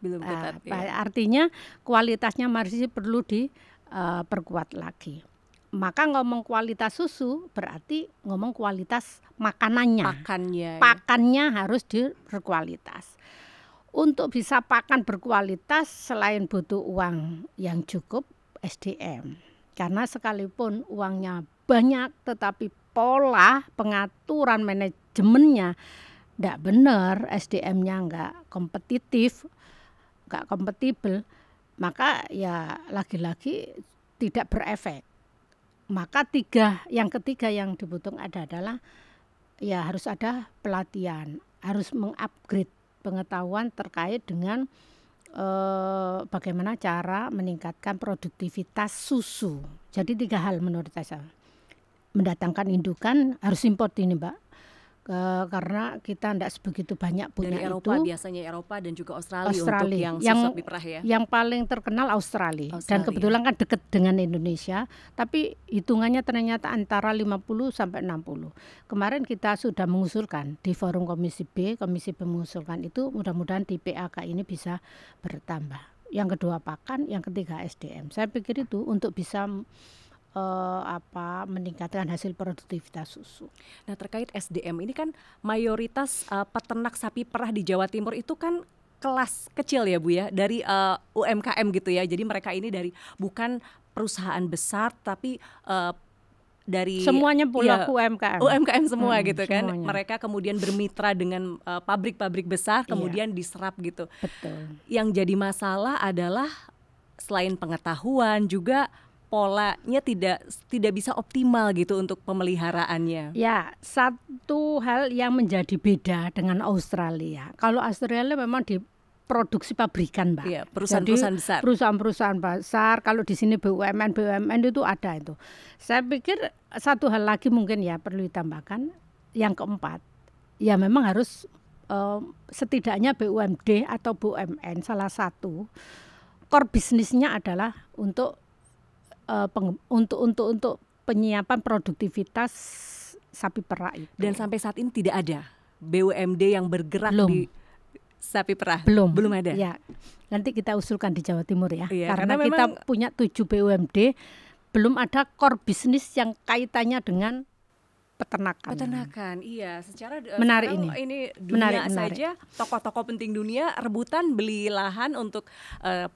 Artinya kualitasnya masih perlu diperkuat lagi. Maka ngomong kualitas susu berarti ngomong kualitas makanannya. Pakannya harus berkualitas. Untuk bisa pakan berkualitas selain butuh uang yang cukup, SDM. Karena sekalipun uangnya banyak tetapi pola pengaturan manajemennya tidak benar, SDM-nya enggak kompetitif, enggak kompatibel, maka ya lagi-lagi tidak berefek. Maka yang ketiga yang dibutuhkan adalah ya harus ada pelatihan, harus mengupgrade pengetahuan terkait dengan bagaimana cara meningkatkan produktivitas susu. Jadi 3 hal menurut saya. Mendatangkan indukan harus import ini Mbak. Karena kita tidak sebegitu banyak punya dari Eropa, itu. Biasanya Eropa dan juga Australia untuk yang susu sapi perah ya. Yang paling terkenal Australia. Dan kebetulan kan dekat dengan Indonesia, tapi hitungannya ternyata antara 50 sampai 60. Kemarin kita sudah mengusulkan di forum Komisi B mengusulkan itu, mudah-mudahan di PAK ini bisa bertambah. Yang kedua pakan, yang ketiga SDM. Saya pikir itu untuk bisa meningkatkan hasil produktivitas susu. Nah, terkait SDM ini kan mayoritas peternak sapi perah di Jawa Timur itu kan kelas kecil ya Bu ya, dari UMKM gitu ya. Jadi mereka ini dari bukan perusahaan besar tapi dari semuanya pelaku UMKM. UMKM semua gitu kan. Semuanya. Mereka kemudian bermitra dengan pabrik-pabrik besar, kemudian diserap gitu. Betul. Yang jadi masalah adalah selain pengetahuan juga polanya tidak bisa optimal gitu untuk pemeliharaannya. Ya, satu hal yang menjadi beda dengan Australia. Kalau Australia memang diproduksi pabrikan, Mbak. Iya, perusahaan-perusahaan besar. Perusahaan-perusahaan besar. Kalau di sini BUMN itu ada itu. Saya pikir satu hal lagi mungkin ya perlu ditambahkan. Yang keempat, ya memang harus setidaknya BUMD atau BUMN salah satu core bisnisnya adalah untuk penyiapan produktivitas sapi perah itu. Dan sampai saat ini tidak ada BUMD yang bergerak di sapi perah. Belum ada. Ya, nanti kita usulkan di Jawa Timur ya. Iya, karena kita punya 7 BUMD, belum ada core bisnis yang kaitannya dengan peternakan. Iya. Secara menarik ini dunia menarik. saja tokoh-tokoh penting dunia rebutan beli lahan untuk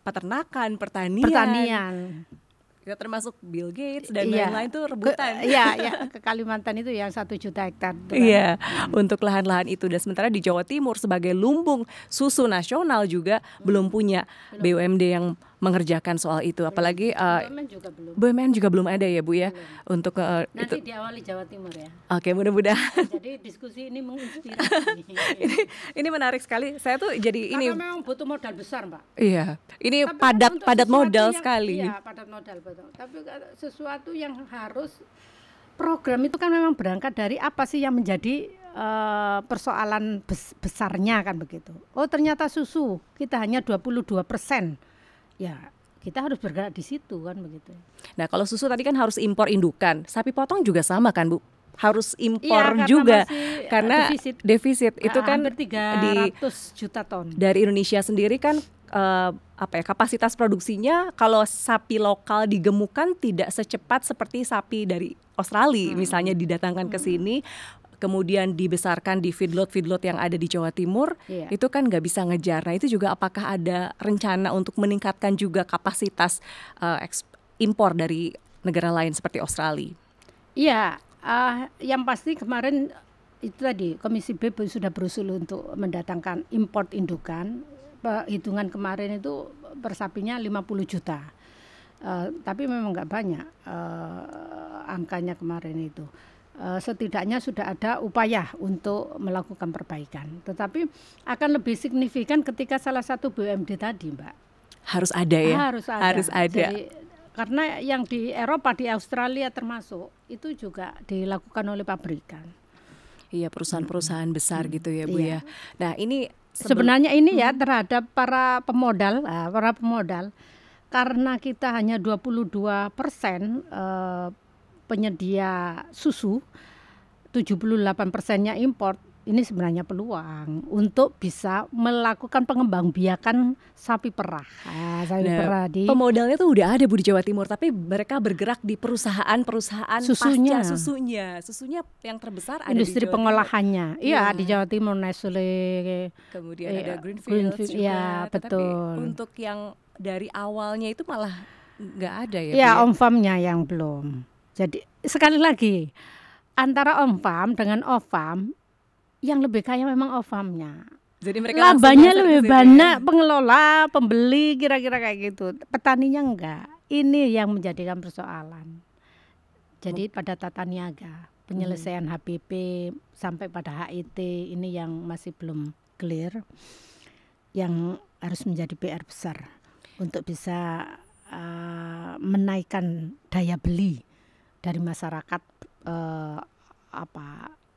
peternakan, pertanian. Ya, termasuk Bill Gates dan lain-lain tuh rebutan. Iya, ke Kalimantan itu yang 1 juta hektar. Iya, untuk lahan-lahan itu. Dan sementara di Jawa Timur sebagai lumbung susu nasional juga belum punya BUMD yang mengerjakan soal itu. Apalagi BUMN juga belum ada ya Bu ya. Untuk nanti diawali Jawa Timur ya. Oke, mudah-mudahan. Jadi diskusi ini menginspirasi. ini menarik sekali. Saya tuh jadi karena memang butuh modal besar, Mbak. Iya, ini tapi padat modal sekali. Iya, padat modal betul. Tapi sesuatu yang harus program itu kan memang berangkat dari apa sih yang menjadi persoalan besarnya kan begitu. Oh, ternyata susu kita hanya 22%. Ya, kita harus bergerak di situ kan begitu. Nah, kalau susu tadi kan harus impor indukan. Sapi potong juga sama kan, Bu? Harus impor juga karena defisit itu kan hampir 300 juta ton. Dari Indonesia sendiri kan kapasitas produksinya kalau sapi lokal digemukkan tidak secepat seperti sapi dari Australia misalnya didatangkan ke sini kemudian dibesarkan di feedlot yang ada di Jawa Timur, itu kan nggak bisa ngejar. Nah, itu juga apakah ada rencana untuk meningkatkan juga kapasitas impor dari negara lain seperti Australia? Iya, yang pasti kemarin itu tadi Komisi B sudah berusul untuk mendatangkan import indukan. Hitungan kemarin itu per sapinya 50 juta. Tapi memang nggak banyak angkanya kemarin itu. Setidaknya sudah ada upaya untuk melakukan perbaikan. Tetapi akan lebih signifikan ketika salah satu BUMD tadi, Mbak. Harus ada ya? Harus ada. Jadi, karena yang di Eropa, di Australia termasuk, itu juga dilakukan oleh pabrikan. Iya, perusahaan-perusahaan besar gitu ya, Bu ya. Nah, ini sebenarnya ini ya terhadap para pemodal, karena kita hanya 22% penyedia susu, 78%-nya import. Ini sebenarnya peluang untuk bisa melakukan pengembangbiakan sapi perah. Pemodalnya tuh udah ada Bu di Jawa Timur, tapi mereka bergerak di perusahaan susunya. Susunya yang terbesar ada industri di Jawa pengolahannya. Iya, di Jawa Timur Nestle. Kemudian ada Greenfield juga. Iya, betul. Tapi untuk yang dari awalnya itu malah nggak ada ya. Iya, on-farm-nya yang belum. Jadi sekali lagi antara on-farm dengan off-farm yang lebih kaya memang off-farm-nya. Jadi mereka labanya lebih banyak pengelola, pembeli kira-kira kayak gitu. Petaninya enggak. Ini yang menjadikan persoalan. Jadi pada tata niaga, penyelesaian HPP sampai pada HIT ini yang masih belum clear. Yang harus menjadi PR besar untuk bisa menaikkan daya beli dari masyarakat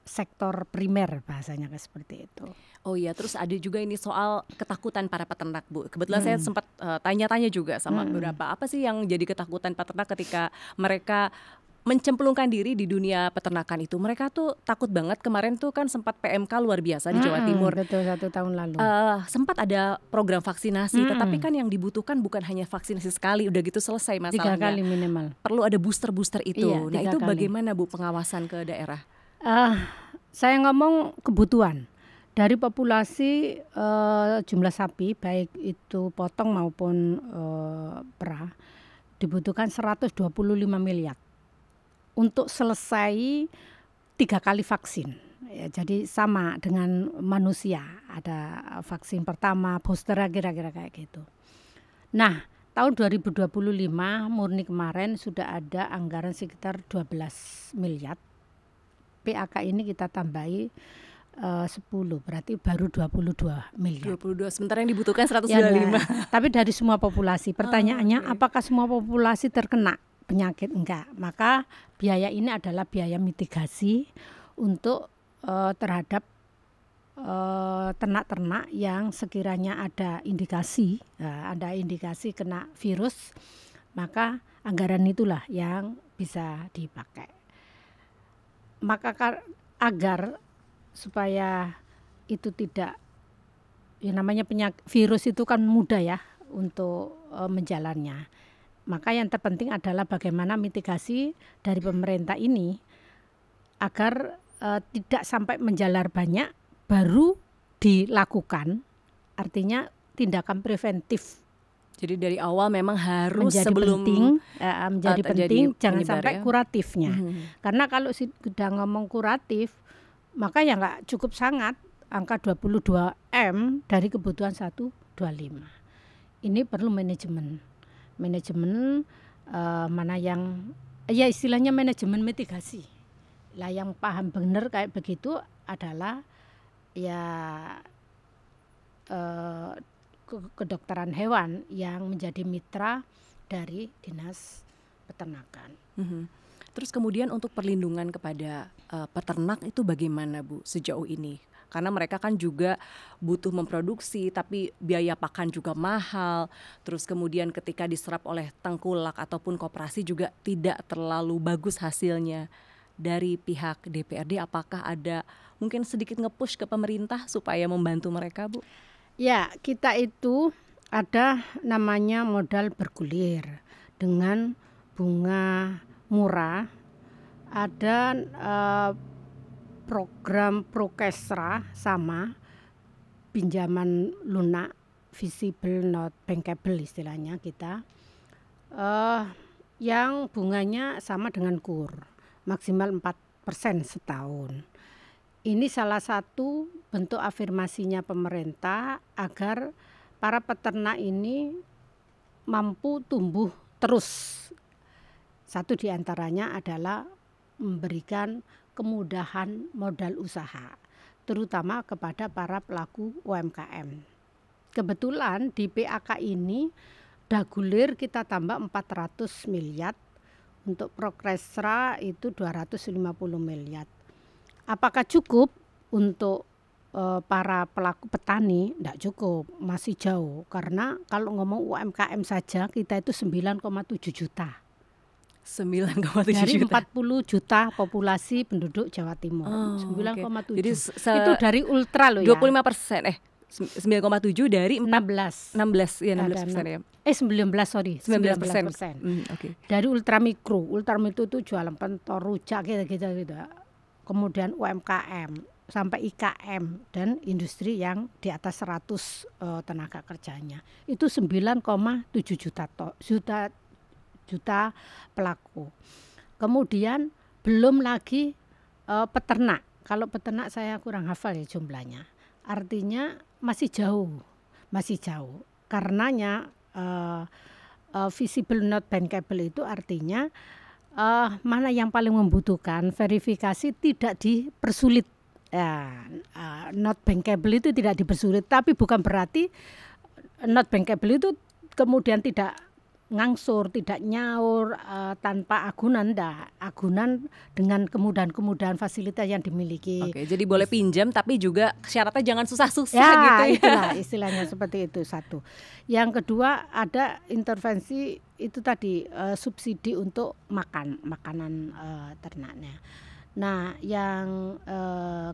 sektor primer bahasanya kayak seperti itu. Oh iya, terus ada juga ini soal ketakutan para peternak, Bu. Kebetulan saya sempat tanya-tanya juga sama beberapa, apa sih yang jadi ketakutan peternak ketika mereka mencemplungkan diri di dunia peternakan itu. Mereka tuh takut banget. Kemarin tuh kan sempat PMK luar biasa di Jawa Timur. Betul, 1 tahun lalu. Sempat ada program vaksinasi, tetapi kan yang dibutuhkan bukan hanya vaksinasi sekali, udah gitu selesai masalahnya. 3 kali minimal. Perlu ada booster itu. Iya, Nah 3 itu kali. bagaimana Bu pengawasan ke daerah? Saya ngomong kebutuhan. Dari populasi jumlah sapi, baik itu potong maupun perah, dibutuhkan 125 miliar. Untuk selesai 3 kali vaksin, ya, jadi sama dengan manusia, ada vaksin pertama, booster, kira-kira kayak gitu. Nah, tahun 2025 murni kemarin sudah ada anggaran sekitar 12 miliar. PAK ini kita tambahi 10, berarti baru 22 miliar. 22, sementara yang dibutuhkan 125. Ya, tapi dari semua populasi. Pertanyaannya, apakah semua populasi terkena penyakit? Enggak. Maka biaya ini adalah biaya mitigasi untuk terhadap ternak-ternak yang sekiranya ada indikasi kena virus, maka anggaran itulah yang bisa dipakai. Maka agar supaya itu tidak, ya namanya virus itu kan mudah ya untuk menjalannya. Maka yang terpenting adalah bagaimana mitigasi dari pemerintah ini agar tidak sampai menjalar banyak baru dilakukan. Artinya tindakan preventif. Jadi dari awal memang harus menjadi sebelum menjadi penting, jangan menyebar, sampai ya? Kuratifnya. Karena kalau sudah ngomong kuratif, maka ya nggak cukup sangat angka 22 M dari kebutuhan 125. Ini perlu manajemen mana yang ya istilahnya manajemen mitigasi lah, yang paham benar kayak begitu adalah ya kedokteran hewan yang menjadi mitra dari dinas peternakan. Terus kemudian untuk perlindungan kepada peternak itu bagaimana Bu sejauh ini? Karena mereka kan juga butuh memproduksi, tapi biaya pakan juga mahal. Terus kemudian ketika diserap oleh tengkulak ataupun koperasi juga tidak terlalu bagus hasilnya. Dari pihak DPRD apakah ada mungkin sedikit nge-push ke pemerintah supaya membantu mereka Bu? Ya, kita itu ada namanya modal bergulir dengan bunga murah. Ada program Prokesra sama, pinjaman lunak, visible not bankable istilahnya kita, yang bunganya sama dengan KUR, maksimal 4% setahun. Ini salah satu bentuk afirmasinya pemerintah agar para peternak ini mampu tumbuh terus. Satu diantaranya adalah memberikan kemudahan modal usaha, terutama kepada para pelaku UMKM. Kebetulan di PAK ini dagulir kita tambah 400 miliar, untuk Prokesra itu 250 miliar. Apakah cukup untuk para pelaku petani? Tidak cukup, masih jauh. Karena kalau ngomong UMKM saja kita itu 9,7 juta. 9,7 dari juta. 40 juta populasi penduduk Jawa Timur. 9,7. Jadi itu dari ultra loh 25%, 9,7 dari 16 ya 16% ya. 19 sorry 19%. Okay. Dari ultramikro itu jualan pentor, rujak gitu. Kemudian UMKM sampai IKM dan industri yang di atas 100 tenaga kerjanya. Itu 9,7 juta pelaku. Kemudian belum lagi peternak. Kalau peternak saya kurang hafal ya jumlahnya. Artinya masih jauh. Karenanya visible not bankable itu artinya mana yang paling membutuhkan, verifikasi tidak dipersulit. Not bankable itu tidak dipersulit, tapi bukan berarti not bankable itu kemudian tidak ngangsur, tidak nyaur, tanpa agunan, enggak. Agunan dengan kemudahan-kemudahan fasilitas yang dimiliki. Oke, jadi boleh pinjam tapi juga syaratnya jangan susah-susah Ya, gitu ya. itulah istilahnya seperti itu satu. Yang kedua ada intervensi itu tadi subsidi untuk makanan ternaknya. Nah, yang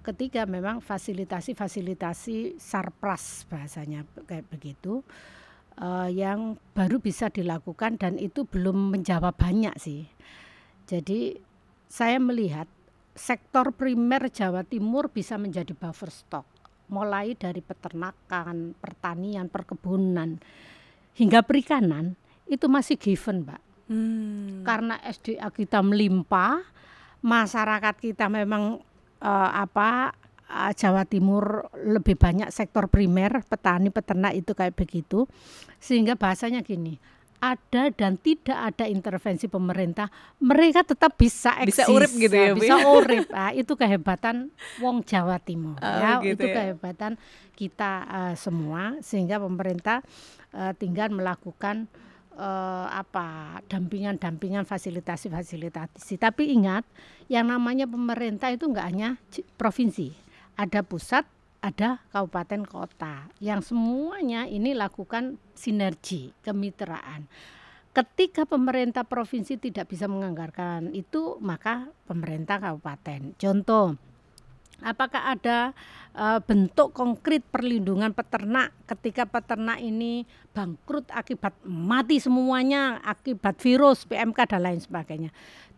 ketiga memang fasilitasi sarpras bahasanya kayak begitu. Yang baru bisa dilakukan dan itu belum menjawab banyak sih. Jadi saya melihat sektor primer Jawa Timur bisa menjadi buffer stock, mulai dari peternakan, pertanian, perkebunan hingga perikanan itu masih given, Mbak. Karena SDA kita melimpah, masyarakat kita memang Jawa Timur lebih banyak sektor primer, petani, peternak itu kayak begitu. Sehingga bahasanya gini, ada dan tidak ada intervensi pemerintah, mereka tetap bisa eksis. Bisa urip gitu ya, Bu? Bisa urip. Itu kehebatan wong Jawa Timur. Gitu itu ya. kehebatan kita semua, sehingga pemerintah tinggal melakukan dampingan fasilitasi. Tapi ingat, yang namanya pemerintah itu enggak hanya provinsi. Ada pusat, ada kabupaten kota yang semuanya ini lakukan sinergi, kemitraan. Ketika pemerintah provinsi tidak bisa menganggarkan itu, maka pemerintah kabupaten. Contoh, apakah ada bentuk konkret perlindungan peternak ketika peternak ini bangkrut akibat mati semuanya, akibat virus, PMK dan lain sebagainya?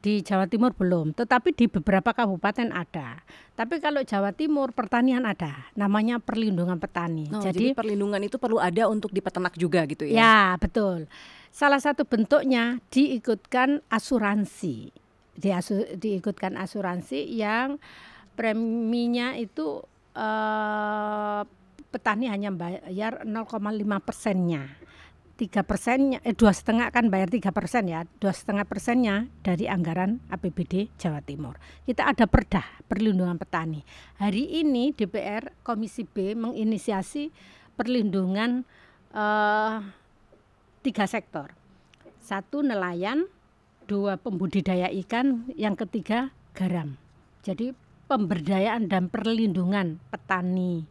Di Jawa Timur belum, tetapi di beberapa kabupaten ada. Tapi kalau Jawa Timur pertanian ada, namanya perlindungan petani. Jadi perlindungan itu perlu ada untuk di peternak juga gitu ya? Ya, betul. Salah satu bentuknya diikutkan asuransi. Diikutkan asuransi yang preminya itu petani hanya bayar 0,5%-nya. 3%-nya, 2,5 kan bayar 3% ya, 2,5%-nya dari anggaran APBD Jawa Timur. Kita ada perda perlindungan petani. Hari ini DPR Komisi B menginisiasi perlindungan 3 sektor. 1 nelayan, 2 pembudidaya ikan, yang ketiga garam. Jadi pemberdayaan dan perlindungan petani,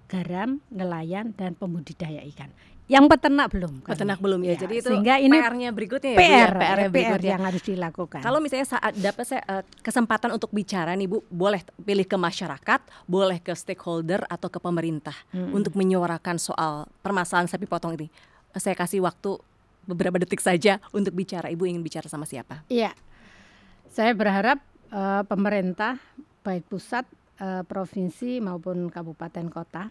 garam, nelayan, dan pembudidaya ikan. Yang peternak belum. Peternak belum ya. Jadi itu sehingga ini PR-nya berikutnya ya, PR yang harus dilakukan. Kalau misalnya saat dapat kesempatan untuk bicara nih Bu, boleh pilih ke masyarakat, boleh ke stakeholder atau ke pemerintah untuk menyuarakan soal permasalahan sapi potong ini. Saya kasih waktu beberapa detik saja untuk bicara. Ibu ingin bicara sama siapa? Iya. Saya berharap pemerintah baik pusat, provinsi maupun kabupaten kota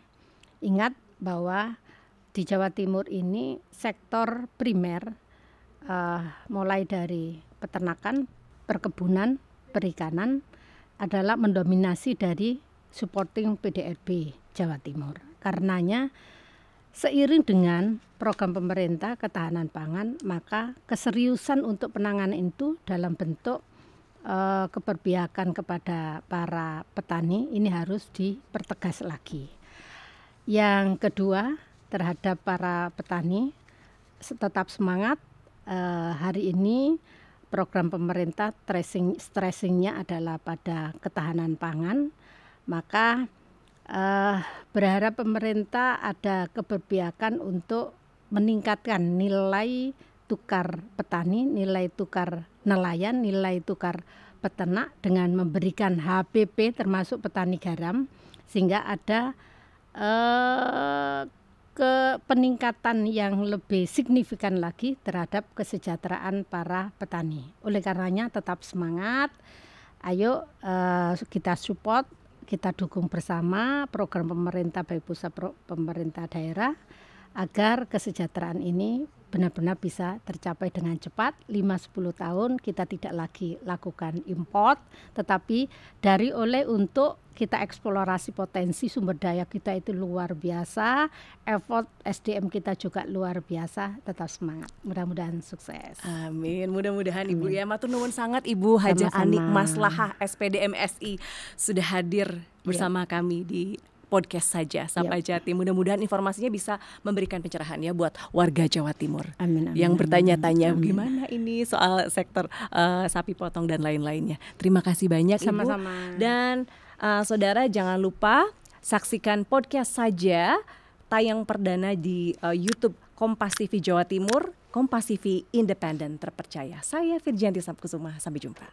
ingat bahwa di Jawa Timur ini sektor primer mulai dari peternakan, perkebunan, perikanan adalah mendominasi dari supporting PDRB Jawa Timur. Karenanya seiring dengan program pemerintah ketahanan pangan, maka keseriusan untuk penanganan itu dalam bentuk keberpihakan kepada para petani ini harus dipertegas lagi. Yang kedua, terhadap para petani tetap semangat. Hari ini program pemerintah stressingnya adalah pada ketahanan pangan, maka berharap pemerintah ada keberpihakan untuk meningkatkan nilai tukar petani, nilai tukar nelayan, nilai tukar peternak dengan memberikan HPP termasuk petani garam, sehingga ada peningkatan yang lebih signifikan lagi terhadap kesejahteraan para petani. Oleh karenanya tetap semangat, ayo kita support, kita dukung bersama program pemerintah baik pusat pemerintah daerah agar kesejahteraan ini benar-benar bisa tercapai dengan cepat. 5-10 tahun kita tidak lagi lakukan import, tetapi dari oleh untuk kita eksplorasi potensi sumber daya kita itu luar biasa, effort SDM kita juga luar biasa. Tetap semangat, mudah-mudahan sukses. Amin, mudah-mudahan Ibu ya. Matur nuwun sangat Ibu Hajah Anik Maslahah SPD MSI sudah hadir bersama kami di podcast saja Sapa Jatim. Mudah-mudahan informasinya bisa memberikan pencerahan ya buat warga Jawa Timur. Amin, yang bertanya-tanya gimana ini soal sektor sapi potong dan lain-lainnya. Terima kasih banyak Sama-sama. Ibu. Dan saudara jangan lupa saksikan podcast saja tayang perdana di YouTube Kompas TV Jawa Timur, Kompas TV independen terpercaya. Saya Virgianti Sabkusuma, sampai jumpa.